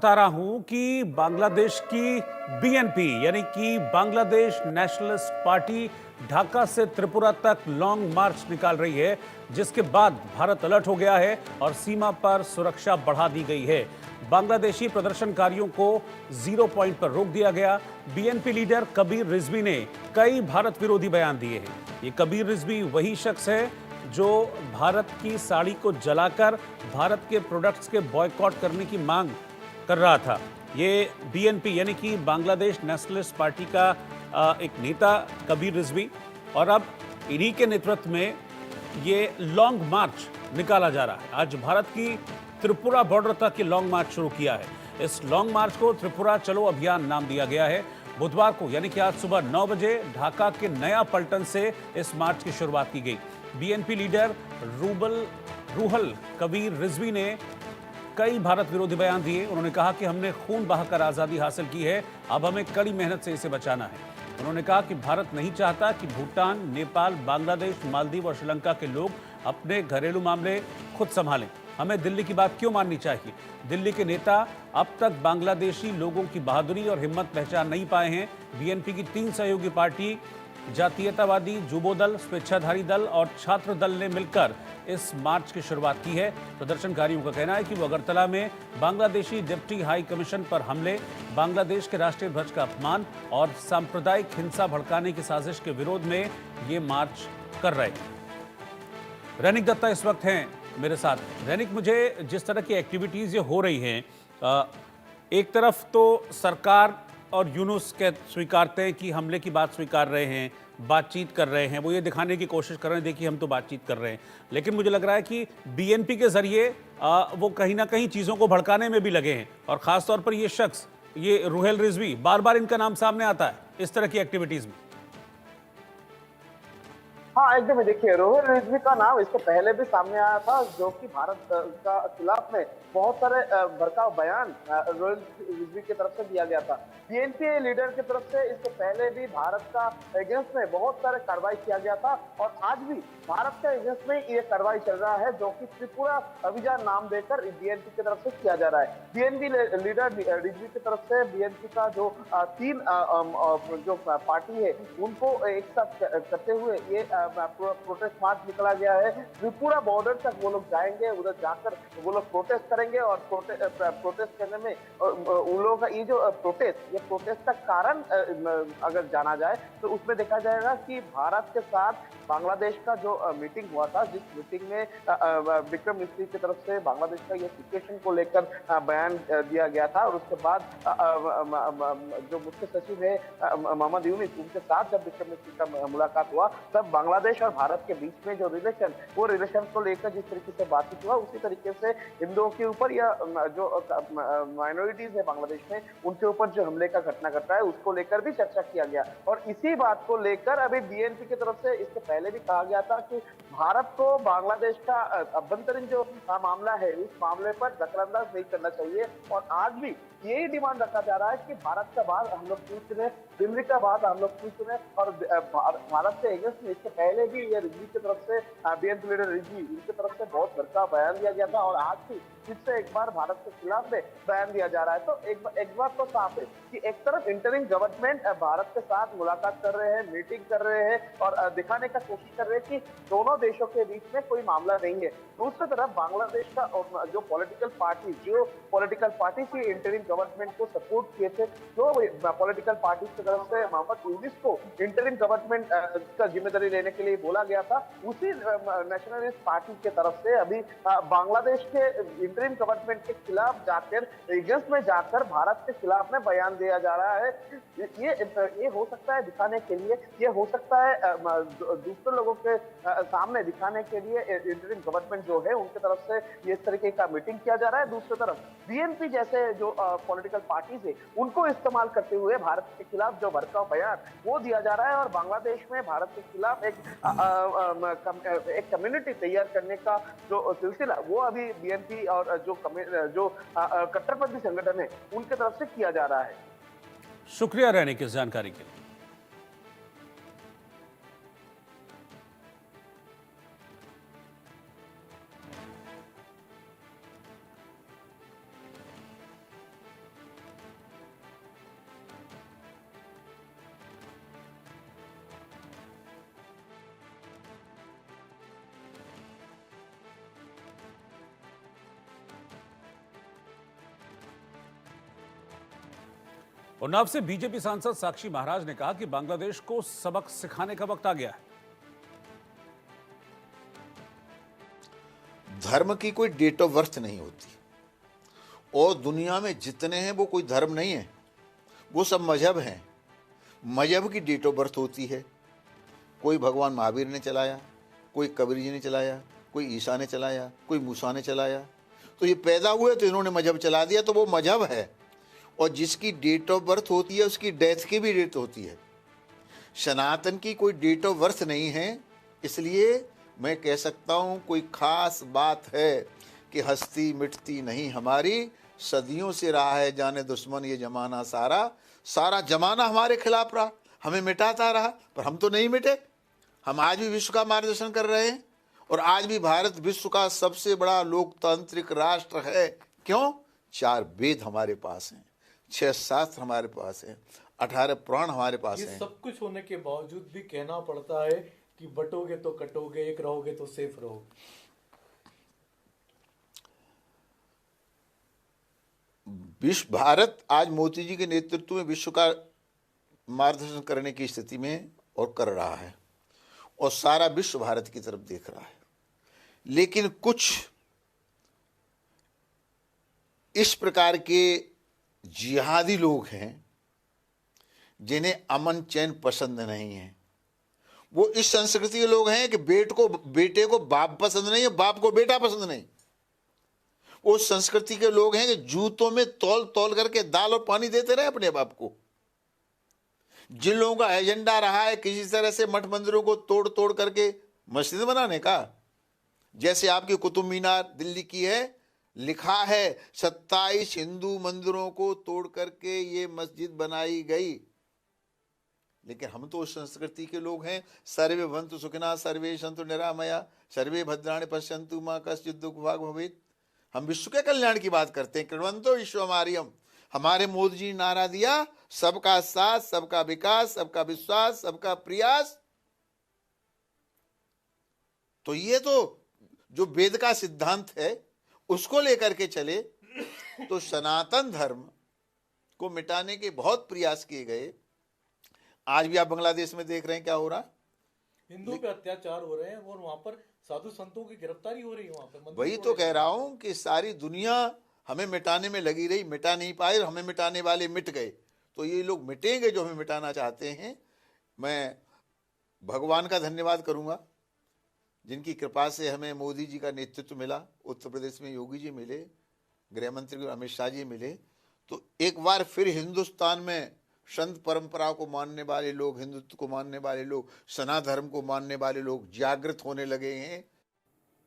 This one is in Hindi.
बता रहा हूं कि बांग्लादेश की बीएनपी यानी कि बांग्लादेश नेशनलिस्ट पार्टी ढाका से त्रिपुरा तक लॉन्ग मार्च निकाल रही है, जिसके बाद भारत अलर्ट हो गया है और सीमा पर सुरक्षा बढ़ा दी गई है। बांग्लादेशी प्रदर्शनकारियों को जीरो पॉइंट पर रोक दिया गया। बीएनपी लीडर कबीर रिजवी ने कई भारत विरोधी बयान दिए हैं। ये कबीर रिजवी वही शख्स है जो भारत की साड़ी को जलाकर भारत के प्रोडक्ट्स के बॉयकॉट करने की मांग कर रहा था। ये बीएनपी यानी कि बांग्लादेश नेशनलिस्ट पार्टी का एक नेता कबीर रिजवी, और अब इन्हीं के नेतृत्व में ये लॉन्ग मार्च निकाला जा रहा है। आज भारत की त्रिपुरा बॉर्डर तक ये लॉन्ग मार्च शुरू किया है। इस लॉन्ग मार्च को त्रिपुरा चलो अभियान नाम दिया गया है। बुधवार को यानी कि आज सुबह 9 बजे ढाका के नया पलटन से इस मार्च की शुरुआत की गई। बीएनपी लीडर रूहल कबीर रिजवी ने कई भारत विरोधी बयान दिए। उन्होंने कहा कि हमने खून बहाकर आज़ादी हासिल की है, अब हमें कड़ी मेहनत से इसे बचाना है। उन्होंने कहा कि भारत नहीं चाहता कि भूटान, नेपाल, बांग्लादेश, मालदीव और श्रीलंका के लोग अपने घरेलू मामले खुद संभालें। हमें दिल्ली की बात क्यों माननी चाहिए? दिल्ली के नेता अब तक बांग्लादेशी लोगों की बहादुरी और हिम्मत पहचान नहीं पाए हैं। बीएनपी की 3 सहयोगी पार्टी जातीयतावादी जुबो दल, स्वेच्छाधारी दल और छात्र दल ने मिलकर इस मार्च की शुरुआत की है। प्रदर्शनकारियों का कहना है कि वो अगरतला में बांग्लादेशी डिप्टी हाई कमीशन पर हमले, बांग्लादेश के राष्ट्रीय ध्वज का अपमान और सांप्रदायिक हिंसा भड़काने की साजिश के विरोध में ये मार्च कर रहे हैं। रैनिक दत्ता इस वक्त हैं मेरे साथ। रैनिक, मुझे जिस तरह की एक्टिविटीज़ ये हो रही हैं, एक तरफ तो सरकार और यूनुस के स्वीकारते हैं कि हमले की बात स्वीकार रहे हैं, बातचीत कर रहे हैं, वो ये दिखाने की कोशिश कर रहे हैं, देखिए हम तो बातचीत कर रहे हैं। लेकिन मुझे लग रहा है कि बीएनपी के जरिए वो कहीं ना कहीं चीज़ों को भड़काने में भी लगे हैं, और ख़ासतौर पर ये शख्स, ये रूहल रिजवी, बार बार इनका नाम सामने आता है इस तरह की एक्टिविटीज़ में। हाँ, एकदम। देखिए, रोहित रिजवी का नाम इससे पहले भी सामने आया था, जो कि भारत का खिलाफ में बहुत सारे भड़काऊ बयान रोहित रिजवी की तरफ से दिया गया था। बीएनपी लीडर की तरफ से इससे पहले भी भारत का अगेंस्ट में बहुत सारे कार्रवाई किया गया था, और आज भी भारत के अगेंस्ट में ये कार्रवाई चल रहा है, जो कि त्रिपुरा अभियान नाम देकर बीएनपी की तरफ से किया जा रहा है। बीएनपी लीडर रिजवी की तरफ से बीएनपी का जो 3 जो पार्टी है, उनको एक साथ करते हुए ये प्रोटेस्ट मार्च निकला गया है। त्रिपुरा बॉर्डर तक वो लोग जाएंगे, उधर जाकर वो लोग प्रोटेस्ट करेंगे, और प्रोटेस्ट करने में उन लोगों का ये जो प्रोटेस्ट का कारण अगर जाना जाए तो उसमें देखा जाएगा कि भारत के साथ बांग्लादेश का जो मीटिंग हुआ था, जिस मीटिंग में विक्रम मिस्री की तरफ से बांग्लादेश का ये सिचुएशन को लेकर बयान दिया गया था, और उसके बाद जो मुख्य सचिव है मोहम्मद यूनिस, उनके साथ जब विक्रम मिस्री का मुलाकात हुआ, तब बांग्लादेश और भारत के बीच में जो रिलेशन को लेकर जिस तरीके से बातचीत हुआ, उसी तरीके से हिंदुओं के ऊपर या जो माइनॉरिटीज है बांग्लादेश में, उनके ऊपर जो हमले का घटना घट रहा है, उसको लेकर भी चर्चा किया गया। और इसी बात को लेकर अभी बीएनपी की तरफ से इससे पहले भी कहा गया था कि भारत को बांग्लादेश का अभ्यंतरीण जो मामला है, उस मामले पर दखलंदाज नहीं करना चाहिए, और आज भी यही डिमांड रखा जा रहा है कि भारत का बात हम लोग क्यों सुने, दिल्ली का बात हम लोग क्यों सुने। और भारत से अगेंस्ट में इससे पहले भी ये रिजवी की तरफ से बीएनपी लीडर रिजवी, इनकी तरफ से बहुत भड़का बयान दिया गया था, और आज भी फिर से एक बार भारत के खिलाफ में बयान दिया जा रहा है। तो एक बात तो साफ है कि एक तरफ इंटरिम गवर्नमेंट भारत के साथ मुलाकात कर रहे हैं, मीटिंग कर रहे हैं, और दिखाने का कोशिश कर रहे हैं कि दोनों देशों के बीच में कोई मामला नहीं है। दूसरी तरफ बांग्लादेश का जो पॉलिटिकल पार्टी थी इंटरिम गवर्नमेंट को सपोर्ट किए थे, जो पॉलिटिकल पार्टी की तरफ से मोहम्मद यूनिस को इंटरिम गवर्नमेंट का जिम्मेदारी लेने के लिए बोला गया था, उसी नेशनलिस्ट पार्टी के तरफ से अभी बांग्लादेश के इंटरिम गवर्नमेंट के खिलाफ जाकर, अगेंस्ट में जाकर भारत के खिलाफ में बयान दिया जा रहा है। ये हो सकता है दिखाने के लिए, ये हो सकता है दूसरे लोगों के सामने दिखाने के लिए इंटरिम गवर्नमेंट जो है उनकी तरफ से ये इस तरीके का मीटिंग किया जा रहा है। दूसरी तरफ बीएनपी जैसे जो पॉलिटिकल पार्टीज है, उनको इस्तेमाल करते हुए भारत के खिलाफ जो भड़काऊ बयान वो दिया जा रहा है, और बांग्लादेश में भारत के खिलाफ एक कम्युनिटी तैयार करने का जो सिलसिला वो अभी बीएनपी और जो कट्टरपंथी संगठन है उनके तरफ से किया जा रहा है। शुक्रिया रहने की जानकारी के लिए। उन्नाव से बीजेपी सांसद साक्षी महाराज ने कहा कि बांग्लादेश को सबक सिखाने का वक्त आ गया है। धर्म की कोई डेट ऑफ बर्थ नहीं होती, और दुनिया में जितने हैं वो कोई धर्म नहीं है, वो सब मजहब हैं। मजहब की डेट ऑफ बर्थ होती है। कोई भगवान महावीर ने चलाया, कोई कबीर जी ने चलाया, कोई ईसा ने चलाया, कोई मूसा ने चलाया। तो ये पैदा हुए तो इन्होंने मजहब चला दिया, तो वो मजहब है। और जिसकी डेट ऑफ बर्थ होती है उसकी डेथ की भी डेट होती है। सनातन की कोई डेट ऑफ बर्थ नहीं है। इसलिए मैं कह सकता हूँ कोई खास बात है कि हस्ती मिटती नहीं हमारी, सदियों से रहा है जाने दुश्मन ये जमाना सारा। सारा जमाना हमारे खिलाफ रहा, हमें मिटाता रहा, पर हम तो नहीं मिटे। हम आज भी विश्व का मार्गदर्शन कर रहे हैं, और आज भी भारत विश्व का सबसे बड़ा लोकतांत्रिक राष्ट्र है। क्यों? 4 वेद हमारे पास हैं, 6 शास्त्र हमारे पास हैं, 18 पुराण हमारे पास ये हैं। सब कुछ होने के बावजूद भी कहना पड़ता है कि बटोगे तो कटोगे, एक रहोगे तो सेफ रहोगे। विश्व भारत आज मोदी जी के नेतृत्व में विश्व का मार्गदर्शन करने की स्थिति में और कर रहा है, और सारा विश्व भारत की तरफ देख रहा है। लेकिन कुछ इस प्रकार के जिहादी लोग हैं जिन्हें अमन चैन पसंद नहीं है। वो इस संस्कृति के लोग हैं कि बेटे को बाप पसंद नहीं है, बाप को बेटा पसंद नहीं। वो संस्कृति के लोग हैं कि जूतों में तौल तौल करके दाल और पानी देते रहे अपने बाप को। जिन लोगों का एजेंडा रहा है किसी तरह से मठ मंदिरों को तोड़ तोड़ करके मस्जिद बनाने का, जैसे आपकी कुतुब मीनार दिल्ली की है, लिखा है 27 हिंदू मंदिरों को तोड़ करके ये मस्जिद बनाई गई। लेकिन हम तो उस संस्कृति के लोग हैं, सर्वे भवन्तु सुखिनः सर्वे सन्तु निरामया सर्वे भद्राणि पश्यन्तु मा कश्चित् दुःख भाग् भवेत्। हम विश्व के कल्याण की बात करते हैं। कृण्वन्तो विश्वमार्यम्। हमारे मोदी जी ने नारा दिया, सबका साथ, सबका विकास, सबका विश्वास, सबका प्रयास। तो ये तो जो वेद का सिद्धांत है उसको लेकर के चले, तो सनातन धर्म को मिटाने के बहुत प्रयास किए गए। आज भी आप बांग्लादेश में देख रहे हैं क्या हो रहा। हिंदुओं पे अत्याचार हो रहे हैं और वहां पर साधु संतों की गिरफ्तारी हो रही है। वहां पे मंदिर वही तो कह रहा हूं कि सारी दुनिया हमें मिटाने में लगी रही, मिटा नहीं पाए, और हमें मिटाने वाले मिट गए। तो ये लोग मिटेंगे जो हमें मिटाना चाहते हैं। मैं भगवान का धन्यवाद करूंगा जिनकी कृपा से हमें मोदी जी का नेतृत्व मिला। उत्तर प्रदेश में योगी जी मिले, गृह मंत्री अमित शाह जी मिले। तो एक बार फिर हिंदुस्तान में संत परंपरा को मानने वाले लोग, हिंदुत्व को मानने वाले लोग, सनातन धर्म को मानने वाले लोग जागृत होने लगे हैं।